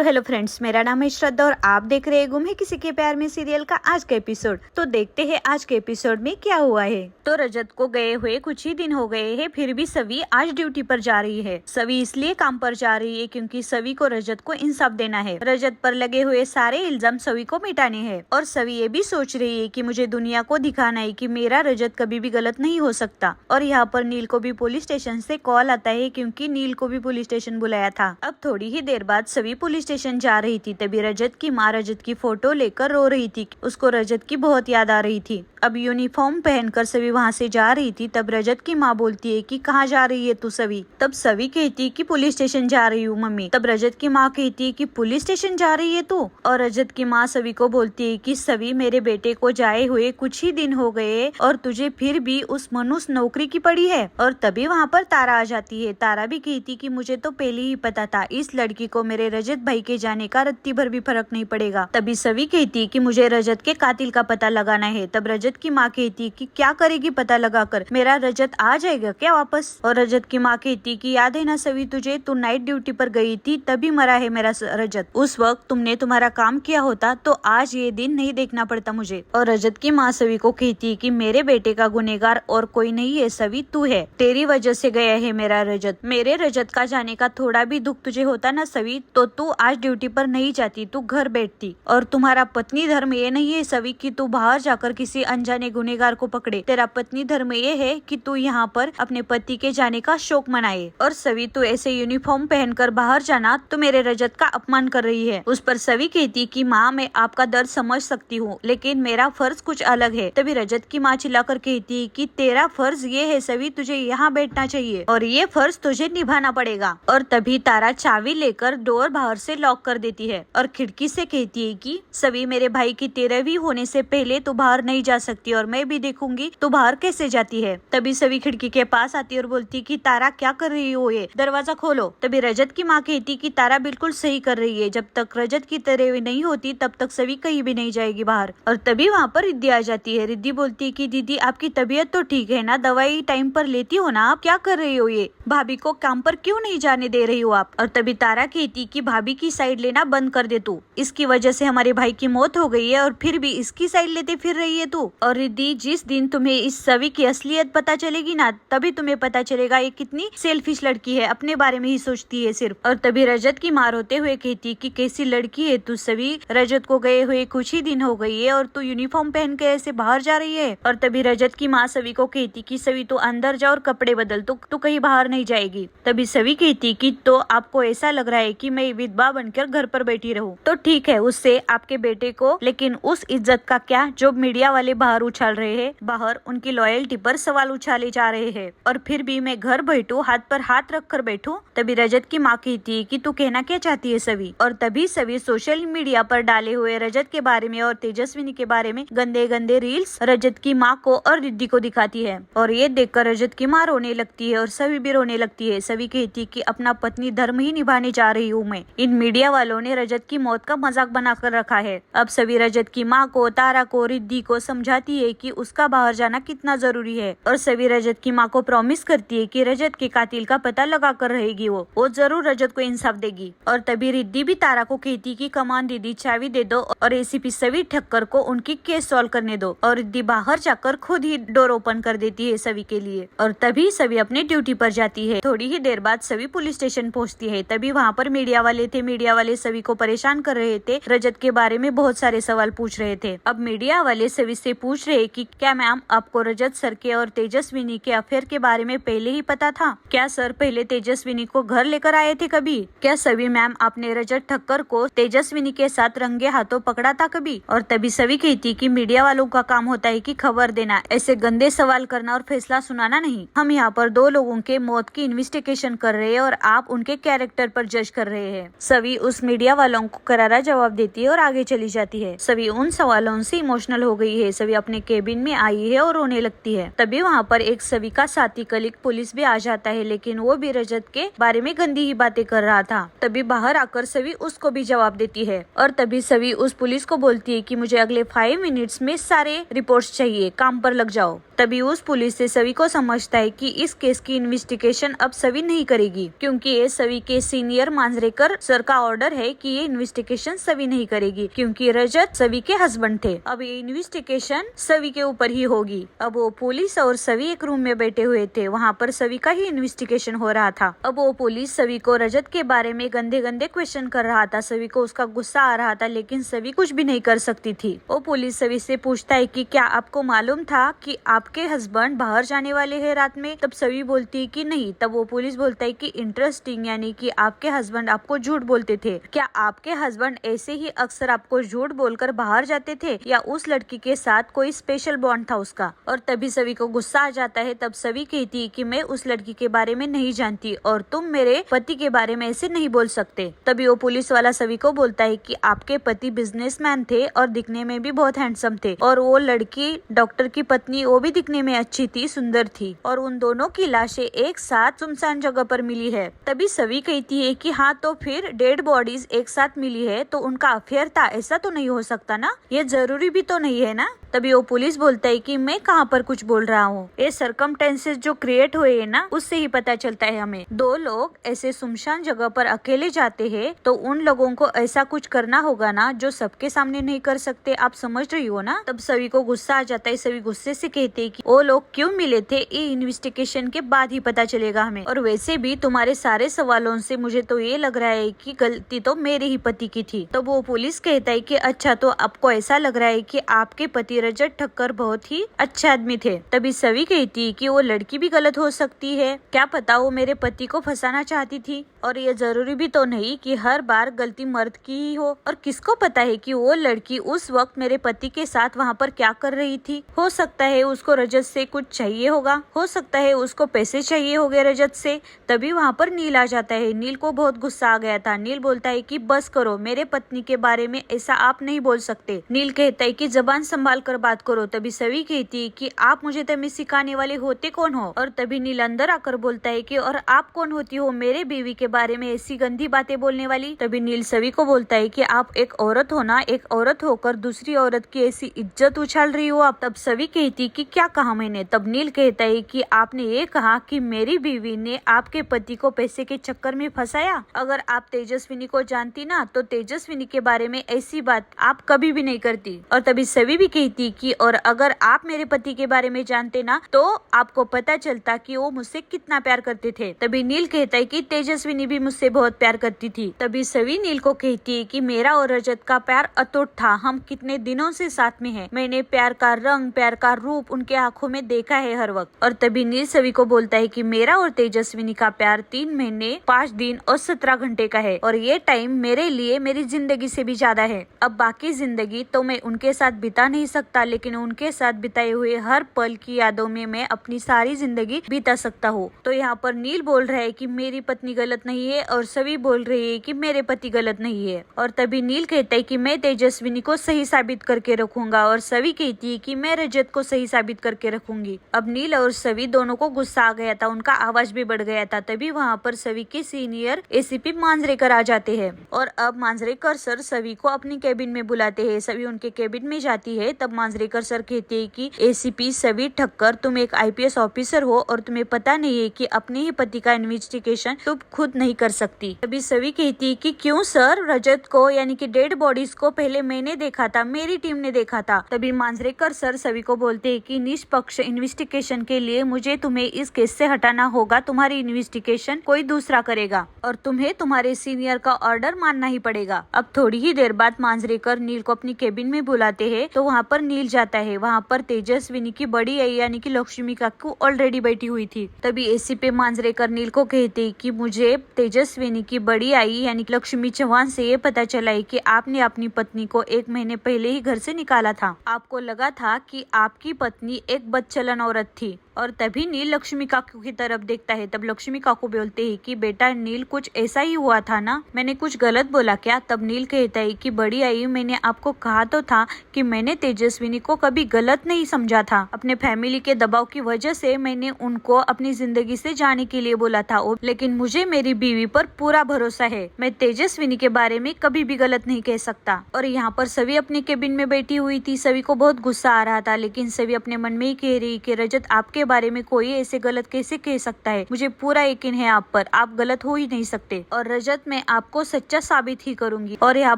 तो hello friends, मेरा नाम है श्रद्धा और आप देख रहे हैं गुम है किसी के प्यार में सीरियल का आज का एपिसोड। तो देखते हैं आज के एपिसोड में क्या हुआ है। तो रजत को गए हुए कुछ ही दिन हो गए हैं, फिर भी सवी आज ड्यूटी पर जा रही है। सवी इसलिए काम पर जा रही है क्योंकि सवी को रजत को इंसाफ देना है। रजत पर लगे हुए सारे इल्जाम सवी को मिटाने हैं और सवी ये भी सोच रही है कि मुझे दुनिया को दिखाना है कि मेरा रजत कभी भी गलत नहीं हो सकता। और यहाँ पर नील को भी पुलिस स्टेशन से कॉल आता है क्योंकि नील को भी पुलिस स्टेशन बुलाया था। अब थोड़ी ही देर बाद सभी पुलिस स्टेशन जा रही थी, तभी रजत की माँ रजत की फोटो लेकर रो रही थी। उसको रजत की बहुत याद आ रही थी। अब यूनिफॉर्म पहनकर सभी वहाँ से जा रही थी। तब रजत की माँ बोलती है कि कहाँ जा रही है तू सवी। तब सवी कहती है कि पुलिस स्टेशन जा रही हूँ मम्मी। तब रजत की माँ कहती है कि पुलिस स्टेशन जा रही है तू। और रजत की माँ सवी को बोलती है कि सवी, मेरे बेटे को जाए हुए कुछ ही दिन हो गए और तुझे फिर भी उस मनुष्य नौकरी की पड़ी है। और तभी वहाँ पर तारा आ जाती है। तारा भी कहती कि मुझे तो पहले ही पता था इस लड़की को मेरे रजत भाई के जाने का रत्ती भर भी फर्क नहीं पड़ेगा। तभी सवी कहती कि मुझे रजत के कातिल का पता लगाना है। तब रजत की माँ कहती कि क्या करेगी पता लगाकर, मेरा रजत आ जाएगा क्या वापस। और रजत की माँ कहती कि याद है ना सवी तुझे, तू नाइट ड्यूटी पर गई थी तभी मरा है मेरा रजत। उस वक्त तुमने तुम्हारा काम किया होता तो आज ये दिन नहीं देखना पड़ता मुझे। और रजत की माँ सवी को कहती कि मेरे बेटे का गुनहगार और कोई नहीं है सवी, तू है। तेरी वजह से गया है मेरा रजत। मेरे रजत का जाने का थोड़ा भी दुख तुझे होता ना सवी, तो तू आज ड्यूटी पर नहीं जाती, तू घर बैठती। और तुम्हारा पत्नी धर्म ये नहीं है सवी कि तू बाहर जाकर किसी अनजाने गुनहगार को पकड़े। तेरा पत्नी धर्म ये है कि तू यहाँ पर अपने पति के जाने का शोक मनाए। और सवी, तू ऐसे यूनिफॉर्म पहनकर बाहर जाना तो मेरे रजत का अपमान कर रही है। उस पर सवी कहती कि माँ, मैं आपका दर्द समझ सकती हूँ लेकिन मेरा फर्ज कुछ अलग है। तभी रजत की माँ चिल्लाकर कहती कि तेरा फर्ज ये है सवी, तुझे यहाँ बैठना चाहिए और ये फर्ज तुझे निभाना पड़ेगा। और तभी तारा चाबी लेकर डोर बाहर से लॉक कर देती है और खिड़की से कहती है कि सवी, मेरे भाई की 13वीं होने से पहले तू बाहर नहीं जा सकती और मैं भी देखूंगी तू बाहर कैसे जाती है। तभी सवी खिड़की के पास आती और बोलती कि तारा क्या कर रही हो, ये दरवाजा खोलो। तभी रजत की माँ कहती कि तारा बिल्कुल सही कर रही है, जब तक रजत की 13वीं नहीं होती तब तक सवी कहीं भी नहीं जाएगी बाहर। और तभी वहाँ पर रिद्धि आ जाती है। रिद्धि बोलती है कि दीदी आपकी तबीयत तो ठीक है ना, दवाई टाइम पर लेती हो ना, आप क्या कर रही हो, ये भाभी को काम पर क्यों नहीं जाने दे रही हो आप। और तभी तारा कहती कि भाभी की साइड लेना बंद कर दे तू, इसकी वजह से हमारे भाई की मौत हो गई है और फिर भी इसकी साइड लेते फिर रही है तू। और रिद्धि, जिस दिन तुम्हें इस सवी की असलियत पता चलेगी ना, तभी तुम्हें पता चलेगा ये कितनी सेल्फिश लड़की है, अपने बारे में ही सोचती है सिर्फ। और तभी रजत की माँ रोते हुए कहती कि कैसी लड़की है तू सवी, रजत को गए हुए कुछ ही दिन हो गई है और तू यूनिफॉर्म पहन के ऐसे बाहर जा रही है। और तभी रजत की माँ सवी को कहती कि सवी तू अंदर जा और कपड़े बदल, तू कहीं बाहर नहीं जाएगी। तभी सवी कहती कि तो आपको ऐसा लग रहा है कि मैं विधवा बनकर घर पर बैठी रहूं, तो ठीक है, उससे आपके बेटे को, लेकिन उस इज्जत का क्या जो मीडिया वाले बाहर उछाल रहे हैं, बाहर उनकी लॉयल्टी पर सवाल उछाले जा रहे हैं और फिर भी मैं घर बैठूं, हाथ पर हाथ रख कर बैठूं। तभी रजत की माँ कहती है कि तू कहना क्या चाहती है सवी। और तभी सवी सोशल मीडिया पर डाले हुए रजत के बारे में और तेजस्विनी के बारे में गंदे गंदे रील्स रजत की माँ को और रिद्धि को दिखाती है। और ये देखकर रजत की माँ रोने लगती है और सवी भी रोने लगती है। सवी कहती कि अपना पत्नी धर्म ही निभाने जा रही हूँ मैं। इन मीडिया वालों ने रजत की मौत का मजाक बनाकर रखा है। अब सभी रजत की माँ को, तारा को, रिद्धि को समझाती है कि उसका बाहर जाना कितना जरूरी है। और सभी रजत की माँ को प्रॉमिस करती है कि रजत के कातिल का पता लगा कर रहेगी, वो जरूर रजत को इंसाफ देगी। और तभी रिद्धि भी तारा को कहती कि कमान दीदी, चाबी दे दो और एसीपी सवी ठक्कर को उनकी केस सॉल्व करने दो। और रिद्धि बाहर जाकर खुद ही डोर ओपन कर देती है सवी के लिए। और तभी सवी अपनी ड्यूटी पर जाती है। थोड़ी ही देर बाद सवी पुलिस स्टेशन पहुंचती है। तभी वहाँ पर मीडिया वाले थे। मीडिया वाले सवी को परेशान कर रहे थे, रजत के बारे में बहुत सारे सवाल पूछ रहे थे। अब मीडिया वाले सवी से पूछ रहे कि क्या मैम आपको रजत सर के और तेजस्विनी के अफेयर के बारे में पहले ही पता था? क्या सर पहले तेजस्विनी को घर लेकर आए थे कभी? क्या सवी मैम आपने रजत ठक्कर को तेजस्विनी के साथ रंगे हाथों पकड़ा था कभी? और तभी सवी कहती कि मीडिया वालों का काम होता है कि खबर देना, ऐसे गंदे सवाल करना और फैसला सुनाना नहीं। हम यहाँ पर 2 लोगों के मौत की इन्वेस्टिगेशन कर रहे हैं और आप उनके कैरेक्टर पर जज कर रहे हैं। सवी उस मीडिया वालों को करारा जवाब देती है और आगे चली जाती है। सवी उन सवालों से इमोशनल हो गई है। सवी अपने केबिन में आई है और रोने लगती है। तभी वहाँ पर एक सवी का साथी कलीग पुलिस भी आ जाता है, लेकिन वो भी रजत के बारे में गंदी ही बातें कर रहा था। तभी बाहर आकर सवी उसको भी जवाब देती है। और तभी सवी उस पुलिस को बोलती है कि मुझे अगले 5 मिनट्स में सारे रिपोर्ट्स चाहिए, काम पर लग जाओ। तभी उस पुलिस से सवी को समझता है कि इस केस की इन्वेस्टिगेशन अब सवी नहीं करेगी, क्योंकि ये सवी के सीनियर मांजरेकर सर उनका ऑर्डर है कि ये इन्वेस्टिगेशन सवी नहीं करेगी, क्योंकि रजत सवी के हस्बैंड थे। अब ये इन्वेस्टिगेशन सवी के ऊपर ही होगी। अब वो पुलिस और सवी एक रूम में बैठे हुए थे, वहाँ पर सवी का ही इन्वेस्टिगेशन हो रहा था। अब वो पुलिस सवी को रजत के बारे में गंदे गंदे क्वेश्चन कर रहा था। सवी को उसका गुस्सा आ रहा था, लेकिन सवी कुछ भी नहीं कर सकती थी। वो पुलिस सवी से पूछता है कि क्या आपको मालूम था कि आपके हस्बैंड बाहर जाने वाले हैं रात में? तब सवी बोलती है कि नहीं। तब वो पुलिस बोलता है कि इंटरेस्टिंग, यानी कि आपके हस्बैंड आपको झूठ बोलते थे। क्या आपके हस्बैंड ऐसे ही अक्सर आपको झूठ बोलकर बाहर जाते थे, या उस लड़की के साथ कोई स्पेशल बॉन्ड था उसका? और तभी सवी को गुस्सा आ जाता है। तब सवी कहती है कि मैं उस लड़की के बारे में नहीं जानती और तुम मेरे पति के बारे में ऐसे नहीं बोल सकते। तभी वो पुलिस वाला सवी को बोलता है कि आपके पति बिजनेसमैन थे और दिखने में भी बहुत हैंडसम थे, और वो लड़की डॉक्टर की पत्नी, वो भी दिखने में अच्छी थी, सुंदर थी, और उन दोनों की लाशें एक साथ सुनसान जगह पर मिली है। तभी सवी कहती है कि हाँ, तो फिर डेड बॉडीज एक साथ मिली है तो उनका अफेयर था, ऐसा तो नहीं हो सकता ना, ये जरूरी भी तो नहीं है ना। तभी वो पुलिस बोलता है कि मैं कहाँ पर कुछ बोल रहा हूँ, ये सर्कमस्टेंसेस जो क्रिएट हुए है ना, उससे ही पता चलता है हमें। दो लोग ऐसे सुनसान जगह पर अकेले जाते हैं तो उन लोगों को ऐसा कुछ करना होगा ना जो सबके सामने नहीं कर सकते, आप समझ रही हो ना। तब सवी को गुस्सा आ जाता है। सवी गुस्से से कहते हैं कि वो लोग क्यों मिले थे ये इन्वेस्टिगेशन के बाद ही पता चलेगा हमें, और वैसे भी तुम्हारे सारे सवालों से मुझे तो ये लग रहा है कि गलती तो मेरे ही पति की थी। तो वो पुलिस कहता है कि अच्छा, तो आपको ऐसा लग रहा है कि आपके पति रजत ठक्कर बहुत ही अच्छे आदमी थे। तभी सवी कहती है कि वो लड़की भी गलत हो सकती है, क्या पता वो मेरे पति को फंसाना चाहती थी, और ये जरूरी भी तो नहीं कि हर बार गलती मर्द की ही हो, और किसको पता है कि वो लड़की उस वक्त मेरे पति के साथ वहाँ पर क्या कर रही थी। हो सकता है उसको रजत से कुछ चाहिए होगा, हो सकता है उसको पैसे चाहिए होंगे रजत से। तभी वहाँ पर नील आ जाता है। नील को बहुत गुस्सा आ गया था। नील बोलता है कि बस करो, मेरे पत्नी के बारे में ऐसा आप नहीं बोल सकते। नील कहता है कि जबान संभाल कर बात करो। तभी सवी कहती है कि आप मुझे तमीज सिखाने वाले होते कौन हो? और तभी नील अंदर आकर बोलता है कि और आप कौन होती हो मेरे बीवी के बारे में ऐसी गंदी बातें बोलने वाली? तभी नील सवी को बोलता है कि आप एक औरत हो ना, एक औरत होकर दूसरी औरत की ऐसी इज्जत उछाल रही हो आप। तब सवी कहती कि क्या कहा मैंने? तब नील कहता है कि आपने ये कहा कि मेरी बीवी ने आपके पति को पैसे के चक्कर में फंसाया। अगर आप तेजस्विनी को जानती ना तो तेजस्विनी के बारे में ऐसी बात आप कभी भी नहीं करती। और तभी सवी भी कहती कि और अगर आप मेरे पति के बारे में जानते ना तो आपको पता चलता कि वो मुझसे कितना प्यार करते थे। तभी नील कहता है कि तेजस्विनी भी मुझसे बहुत प्यार करती थी। तभी सवी नील को कहती है कि मेरा और रजत का प्यार अटूट था, हम कितने दिनों से साथ में हैं। मैंने प्यार का रंग, प्यार का रूप उनके आंखों में देखा है हर वक्त। और तभी नील सवी को बोलता है कि मेरा और तेजस्विनी का प्यार 3 महीने 5 दिन और 17 घंटे का है, और ये टाइम मेरे लिए मेरी जिंदगी से भी ज्यादा है। अब बाकी जिंदगी तो मैं उनके साथ बिता नहीं सकता, लेकिन उनके साथ बिताए हुए हर पल की यादों में मैं अपनी सारी जिंदगी बिता सकता हूँ। तो यहाँ पर नील बोल रहा है कि मेरी पत्नी गलत नहीं है, और सवी बोल रही है कि मेरे पति गलत नहीं है। और तभी नील कहता है कि मैं तेजस्विनी को सही साबित करके रखूंगा, और सवी कहती है कि मैं रजत को सही साबित करके रखूंगी। अब नील और सवी दोनों को गुस्सा आ गया था, उनका आवाज भी बढ़ गया था। तभी वहाँ पर सवी के सीनियर एसीपी मांजरेकर आ जाते हैं, और अब मांजरेकर सर सवी को अपनी केबिन में बुलाते हैं। सवी उनके केबिन में जाती है। तब मांजरेकर सर कहते हैं कि एसीपी सवी ठक्कर, तुम एक आईपीएस ऑफिसर हो और तुम्हें पता नहीं है कि अपने ही पति का इन्वेस्टिगेशन तुम खुद नहीं कर सकती। तभी सवी कहती है कि क्यों सर, रजत को यानी कि डेड बॉडीज को पहले मैंने देखा था, मेरी टीम ने देखा था। तभी मांजरेकर सर सवी को बोलते हैं कि निष्पक्ष इन्वेस्टिगेशन के लिए मुझे तुम्हें इस केस से हटाना होगा, तुम्हारी इन्वेस्टिगेशन कोई दूसरा करेगा और तुम्हें तुम्हारे सीनियर का ऑर्डर मानना ही पड़ेगा। अब थोड़ी ही देर बाद मांजरेकर नील को अपनी केबिन में बुलाते हैं, तो वहाँ पर नील जाता है। वहाँ पर तेजस्विनी की बड़ी आई यानी कि लक्ष्मी काकू ऑलरेडी बैठी हुई थी। तभी एसीपी मांजरेकर नील को कहते हैं कि मुझे तेजस्विनी की बड़ी आई यानी कि लक्ष्मी चौहान से ये पता चला है कि आपने अपनी पत्नी को 1 महीने पहले ही घर से निकाला था। आपको लगा था कि आपकी पत्नी एक बदचलन औरत थी। और तभी नील लक्ष्मी काकू की तरफ देखता है। तब लक्ष्मी काकू बोलते हैं कि बेटा नील, कुछ ऐसा ही हुआ था ना, मैंने कुछ गलत बोला क्या? तब नील कहता है कि बड़ी आई, मैंने आपको कहा तो था कि मैंने तेजस्विनी को कभी गलत नहीं समझा था। अपने फैमिली के दबाव की वजह से मैंने उनको अपनी जिंदगी से जाने के लिए बोला था, लेकिन मुझे मेरी बीवी पर पूरा भरोसा है। मैं तेजस्विनी के बारे में कभी भी गलत नहीं कह सकता। और यहाँ पर सवी अपने केबिन में बैठी हुई थी। सवी को बहुत गुस्सा आ रहा था, लेकिन सवी अपने मन में ही कह रही कि रजत आपके के बारे में कोई ऐसे गलत कैसे कह सकता है? मुझे पूरा यकीन है आप पर, आप गलत हो ही नहीं सकते। और रजत, मैं आपको सच्चा साबित ही करूंगी। और यहाँ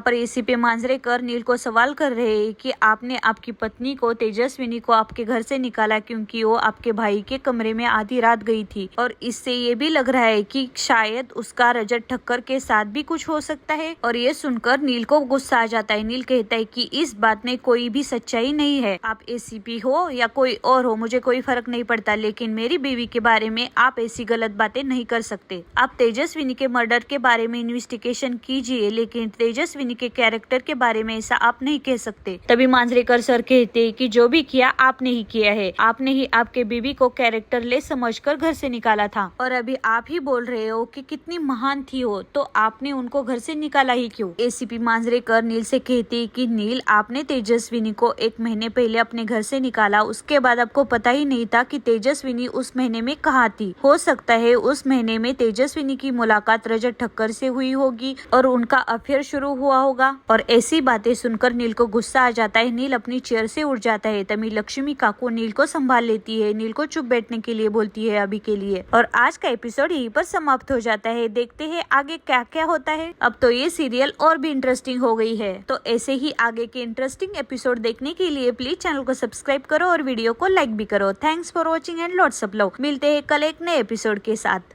पर एसीपी मांजरेकर नील को सवाल कर रहे हैं कि आपने आपकी पत्नी को, तेजस्विनी को आपके घर से निकाला क्योंकि वो आपके भाई के कमरे में आधी रात गई थी। और इससे ये भी लग रहा है कि शायद उसका रजत ठक्कर के साथ भी कुछ हो सकता है। और ये सुनकर नील को गुस्सा आ जाता है। नील कहता है कि इस बात में कोई भी सच्चाई नहीं है। आप एसीपी हो या कोई और हो, मुझे कोई फर्क नहीं पड़ता, लेकिन मेरी बीवी के बारे में आप ऐसी गलत बातें नहीं कर सकते। आप तेजस्विनी के मर्डर के बारे में इन्वेस्टिगेशन कीजिए, लेकिन तेजस्विनी के कैरेक्टर के बारे में ऐसा आप नहीं कह सकते। तभी मांजरेकर सर कहते हैं कि जो भी किया आपने ही किया है, आपने ही आपके बीवी को कैरेक्टर ले समझकर घर से निकाला था। और अभी आप ही बोल रहे हो कि कितनी महान थी हो, तो आपने उनको घर से निकाला ही क्यों? एसीपी मांजरेकर नील से कहती है कि नील, आपने तेजस्विनी को 1 महीने पहले अपने घर से निकाला, उसके बाद आपको पता ही नहीं था कि तेजस्विनी उस महीने में कहाँ थी। हो सकता है उस महीने में तेजस्विनी की मुलाकात रजत ठक्कर से हुई होगी और उनका अफेयर शुरू हुआ होगा। और ऐसी बातें सुनकर नील को गुस्सा आ जाता है। नील अपनी चेयर से उठ जाता है। तभी लक्ष्मी काकू नील को संभाल लेती है, नील को चुप बैठने के लिए बोलती है अभी के लिए। और आज का एपिसोड यहीं पर समाप्त हो जाता है। देखते हैं आगे क्या क्या होता है। अब तो ये सीरियल और भी इंटरेस्टिंग हो गई है। तो ऐसे ही आगे के इंटरेस्टिंग एपिसोड देखने के लिए प्लीज चैनल को सब्सक्राइब करो और वीडियो को लाइक भी करो। Thanks for watching and lots of love. मिलते हैं कल एक नए एपिसोड के साथ।